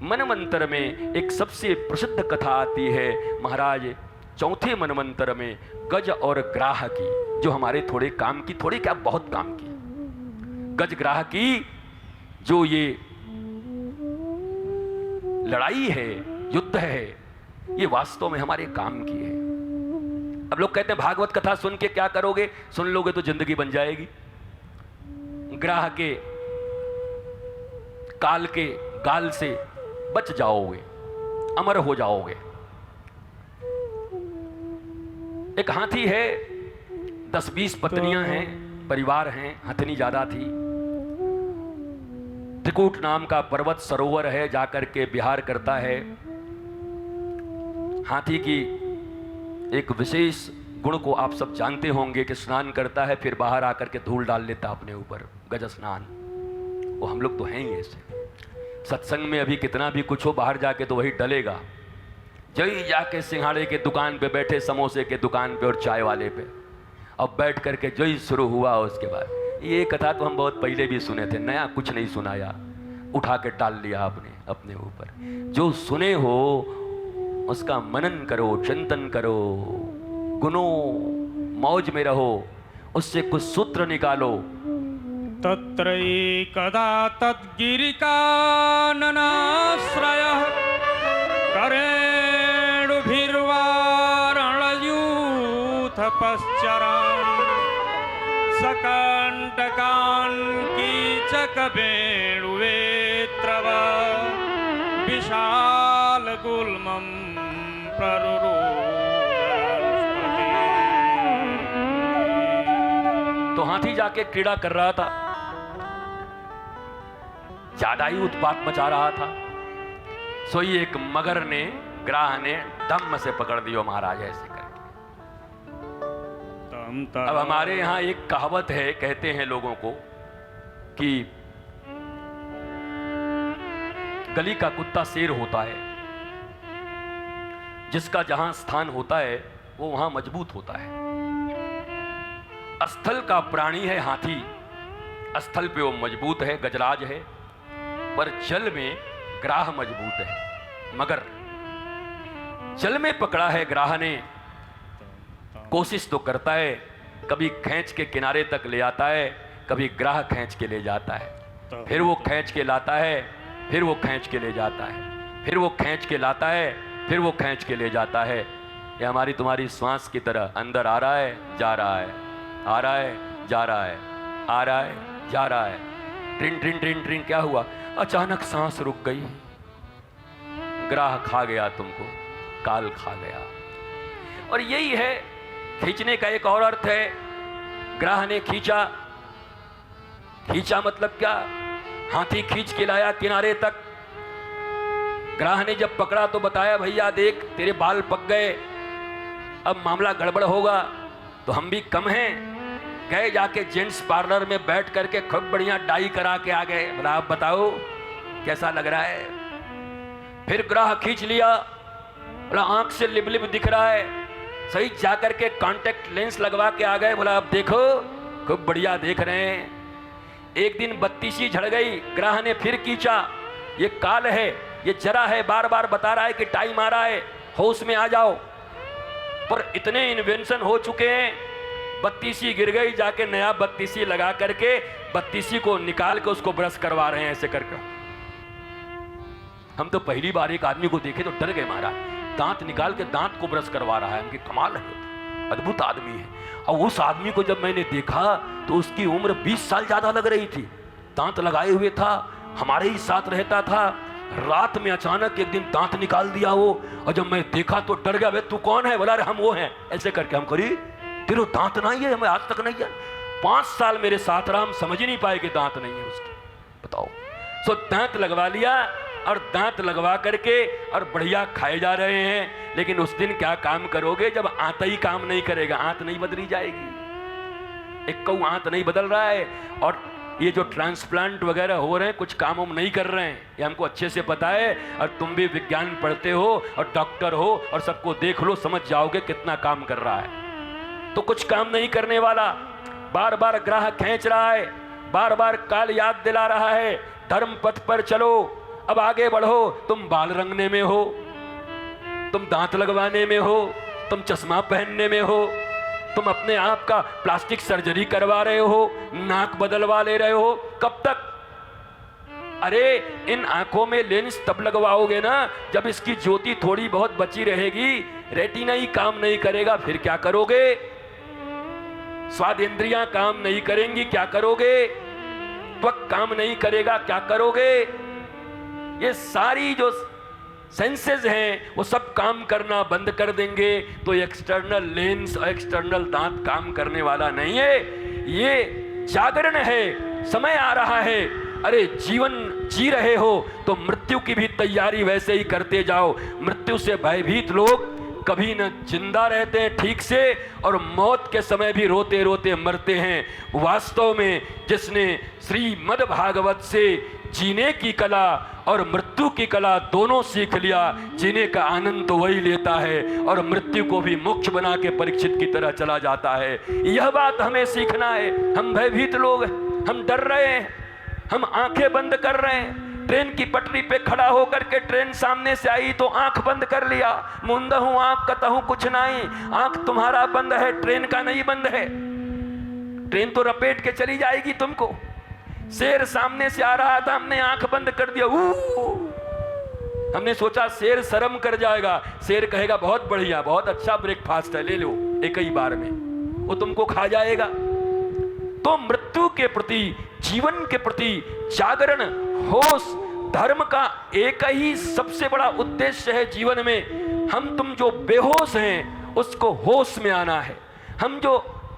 मनवंतर में एक सबसे प्रसिद्ध कथा आती है महाराज, चौथे मनवंतर में गज और ग्राह की, जो हमारे थोड़े काम की, थोड़े क्या बहुत काम की। गज ग्राह की जो ये लड़ाई है, युद्ध है, ये वास्तव में हमारे काम की है। अब लोग कहते हैं भागवत कथा सुन के क्या करोगे, सुन लोगे तो जिंदगी बन जाएगी। ग्राह के काल के गाल से बच जाओगे, अमर हो जाओगे। एक हाथी है, 10-20 पत्नियां हैं, परिवार हैं, हथनी ज्यादा थी। त्रिकूट नाम का पर्वत सरोवर है, जाकर के विहार करता है। हाथी की एक विशेष गुण को आप सब जानते होंगे कि स्नान करता है, फिर बाहर आकर के धूल डाल लेता अपने ऊपर, गज स्नान। वो हम लोग तो हैं ही ऐसे। सत्संग में अभी कितना भी कुछ हो, बाहर जाके तो वही डलेगा। जई जाके सिंघाड़े के दुकान पे बैठे, समोसे के दुकान पे और चाय वाले पे, अब बैठ करके जई शुरू हुआ। उसके बाद ये कथा तो हम बहुत पहले भी सुने थे, नया कुछ नहीं सुनाया, उठा के डाल लिया आपने अपने ऊपर। जो सुने हो उसका मनन करो, चिंतन करो, गुनो मौज में रहो, उससे कुछ सूत्र निकालो। तत्रैकदा तद्गिरिकाननाश्रयः करेणुभिर्वारणयूथपश्चरान् सकण्टकान् कीचकवेणुवेत्रव विशालगुल्मं प्ररुरोचनस्पति। तो हाथी जाके क्रीड़ा कर रहा था, ज्यादा ही उत्पात मचा रहा था। सोई एक मगर ने, ग्राह ने दम से पकड़ दियो महाराज ऐसे करके। अब हमारे यहां एक कहावत है, कहते हैं लोगों को कि गली का कुत्ता शेर होता है, जिसका जहां स्थान होता है वो वहां मजबूत होता है। स्थल का प्राणी है हाथी, स्थल पे वो मजबूत है, गजराज है, पर जल में ग्राह मजबूत है, मगर जल में पकड़ा है ग्राह ने। कोशिश तो करता है, कभी खींच के किनारे तक ले आता है, कभी ग्राह खींच के ले जाता है, फिर वो खींच के लाता है, फिर वो खींच के ले जाता है, फिर वो खींच के लाता है, फिर वो खींच के ले जाता है। ये हमारी तुम्हारी श्वास की तरह अंदर आ रहा है, जा रहा है, आ रहा है, जा रहा है, आ रहा है, जा रहा है। ट्रिन ट्रिन ट्रिन ट्रिन क्या हुआ? अचानक सांस रुक गई, ग्राह खा गया तुमको, काल खा गया। और यही है खींचने का एक और अर्थ है। ग्राह ने खींचा, खींचा मतलब क्या? हाथी खींच के लाया किनारे तक। ग्राह ने जब पकड़ा तो बताया, भैया देख तेरे बाल पक गए, अब मामला गड़बड़ होगा। तो हम भी कम हैं, गए जाके जेंट्स पार्लर में बैठ करके खूब बढ़िया डाई करा के आ गए। बोला आप बताओ कैसा लग रहा है? फिर ग्राह खींच लिया, बोला आंख से लिब लिब दिख रहा है, सही जाकर के कॉन्टेक्ट लेंस लगवा के आ गए। बोला अब देखो खूब बढ़िया देख रहे हैं। एक दिन बत्तीसी झड़ गई, ग्राह ने फिर खींचा, ये काल है, ये जरा है, बार बार बता रहा है कि टाइम आ रहा है, होश में आ जाओ। पर इतने इन्वेंशन हो चुके हैं, बत्तीसी गिर गई, जाके नया बत्तीसी लगा करके बत्तीसी को निकाल के उसको ब्रश करवा रहे हैं ऐसे करके। हम तो पहली बार एक आदमी को देखे तो डर गए महाराज, दांत निकाल के दांत को ब्रश करवा रहा है। उनकी कमाल है, अद्भुत आदमी है। और उस आदमी को जब मैंने देखा तो उसकी उम्र 20 साल ज्यादा लग रही थी, दांत लगाए हुए था, हमारे ही साथ रहता था। रात में अचानक एक दिन दांत निकाल दिया वो, और जब मैं देखा तो डर गया। तू कौन है? बोला हम वो हैं ऐसे करके। हम करी तेरे दांत नहीं है? हमें आज तक नहीं है। 5 साल मेरे साथ रहा, हम समझ ही नहीं पाए कि दांत नहीं है उसके। बताओ। सो दांत लगवा लिया, और दांत लगवा करके और बढ़िया खाए जा रहे हैं। लेकिन उस दिन क्या काम करोगे जब आंत ही काम नहीं करेगा? आंत नहीं बदली जाएगी, एक कऊ आंत नहीं बदल रहा है। और ये जो ट्रांसप्लांट वगैरह हो रहे हैं, कुछ काम हम नहीं कर रहे हैं, ये हमको अच्छे से पता है। और तुम भी विज्ञान पढ़ते हो और डॉक्टर हो, और सबको देख लो, समझ जाओगे कितना काम कर रहा है। तो कुछ काम नहीं करने वाला, बार बार ग्राह खींच रहा है, बार बार काल याद दिला रहा है, धर्म पथ पर चलो, अब आगे बढ़ो, तुम बाल रंगने में हो, तुम दांत लगवाने में हो, तुम चश्मा पहनने में हो, तुम अपने आप का प्लास्टिक सर्जरी करवा रहे हो, नाक बदलवा ले रहे हो, कब तक? अरे इन आंखों में लेंस तब लगवाओगे ना जब इसकी ज्योति थोड़ी बहुत बची रहेगी, रेटिना ही काम नहीं करेगा, फिर क्या करोगे? स्वाद इंद्रियां काम नहीं करेंगी, क्या करोगे? त्वक काम नहीं करेगा, क्या करोगे? ये सारी जो सेंसेस हैं वो सब काम करना बंद कर देंगे तो एक्सटर्नल लेंस और एक्सटर्नल दांत काम करने वाला नहीं है। ये जागरण है, समय आ रहा है। अरे जीवन जी रहे हो तो मृत्यु की भी तैयारी वैसे ही करते जाओ। मृत्यु से भयभीत लोग कभी न जिंदा रहते हैं ठीक से, और मौत के समय भी रोते रोते मरते हैं। वास्तव में जिसने श्रीमद् भागवत से जीने की कला और मृत्यु की कला दोनों सीख लिया, जीने का आनंद तो वही लेता है और मृत्यु को भी मोक्ष बना के परीक्षित की तरह चला जाता है। यह बात हमें सीखना है। हम भयभीत लोग हैं, हम डर रहे हैं, हम आंखें बंद कर रहे हैं। ट्रेन की पटरी पे खड़ा होकर के ट्रेन सामने से आई तो आंख बंद कर लिया, मुंदा हूं आंख कतहूं कुछ नहीं। आंख तुम्हारा बंद है, ट्रेन का नहीं बंद है। ट्रेन तो रपेट के चली जाएगी तुमको। शेर सामने से आ रहा था, हमने आंख बंद कर दिया। हमने सोचा शेर शर्म कर जाएगा, शेर कहेगा बहुत बढ़िया, बहुत अच्छा ब्रेकफास्ट है, ले लो एक ही बार में, वो तुमको खा जाएगा। तो मृत्यु के प्रति, जीवन के प्रति जागरण, होश, धर्म का एक ही सबसे बड़ा उद्देश्य है जीवन में। हम तुम जो बेहोश हैं उसको होश में आना है। हम जो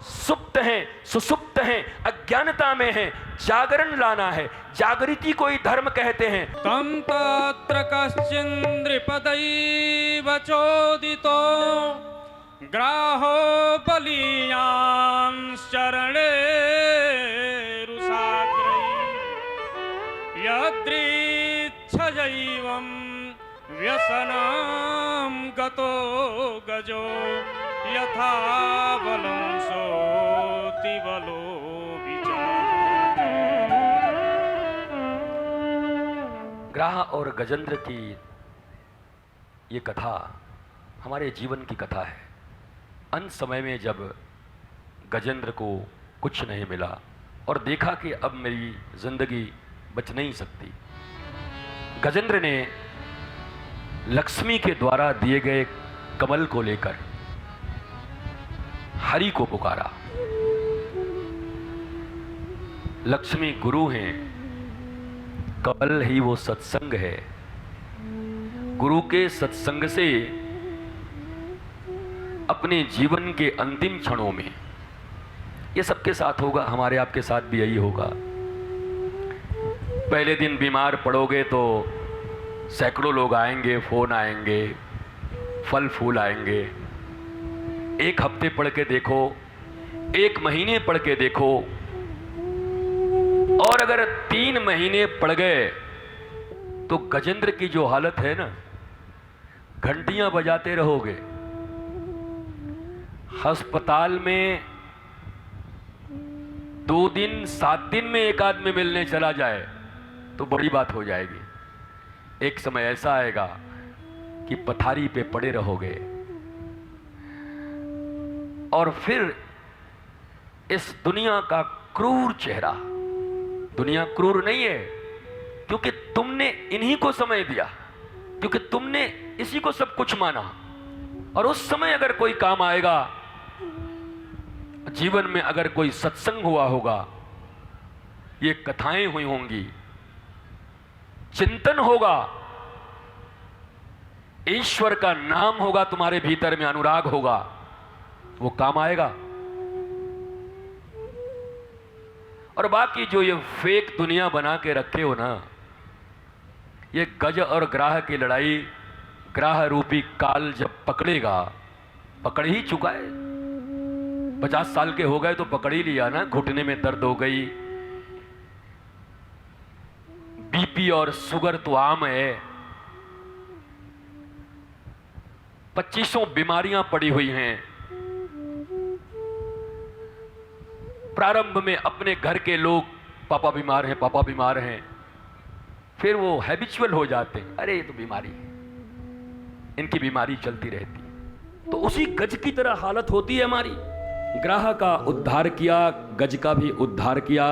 सुप्त हैं, सुसुप्त हैं, अज्ञानता में हैं, जागरण लाना है। जागृति को ही धर्म कहते हैं। तं तत्र कश्चिन्द्रिपदैव चोदितो ग्राहो बलीयान् शरणेरुसाग्रैः यदृच्छजैवं व्यसनं गतो गजो यथा बलं सोऽति बलो विचार्यते। ग्राह और गजेंद्र की ये कथा हमारे जीवन की कथा है। अंत समय में जब गजेंद्र को कुछ नहीं मिला और देखा कि अब मेरी जिंदगी बच नहीं सकती, गजेंद्र ने लक्ष्मी के द्वारा दिए गए कमल को लेकर हरि को पुकारा। लक्ष्मी गुरु हैं, कमल ही वो सत्संग है। गुरु के सत्संग से अपने जीवन के अंतिम क्षणों में, ये सबके साथ होगा, हमारे आपके साथ भी यही होगा। पहले दिन बीमार पड़ोगे तो सैकड़ों लोग आएंगे, फोन आएंगे, फल फूल आएंगे। एक हफ्ते पढ़ के देखो, एक महीने पढ़ के देखो, और अगर 3 महीने पड़ गए तो गजेंद्र की जो हालत है ना, घंटियां बजाते रहोगे। अस्पताल में 2 दिन 7 दिन में एक आदमी मिलने चला जाए तो बड़ी बात हो जाएगी। एक समय ऐसा आएगा कि पथारी पे पड़े रहोगे। और फिर इस दुनिया का क्रूर चेहरा, दुनिया क्रूर नहीं है क्योंकि तुमने इन्हीं को समय दिया, क्योंकि तुमने इसी को सब कुछ माना। और उस समय अगर कोई काम आएगा, जीवन में अगर कोई सत्संग हुआ होगा, ये कथाएं हुई होंगी, चिंतन होगा, ईश्वर का नाम होगा, तुम्हारे भीतर में अनुराग होगा, वो काम आएगा। और बाकी जो ये फेक दुनिया बना के रखे हो ना, ये गज और ग्राह की लड़ाई, ग्राह रूपी काल जब पकड़ेगा, पकड़ ही चुका है। 50 साल के हो गए तो पकड़ ही लिया ना। घुटने में दर्द हो गई, बीपी और शुगर तो आम है, 2500 बीमारियां पड़ी हुई हैं। प्रारंभ में अपने घर के लोग, पापा बीमार हैं, पापा बीमार हैं। फिर वो हैबिचुअल हो जाते हैं, अरे ये तो बीमारी है, इनकी बीमारी चलती रहती है। तो उसी गज की तरह हालत होती है हमारी। ग्राह का उद्धार किया, गज का भी उद्धार किया,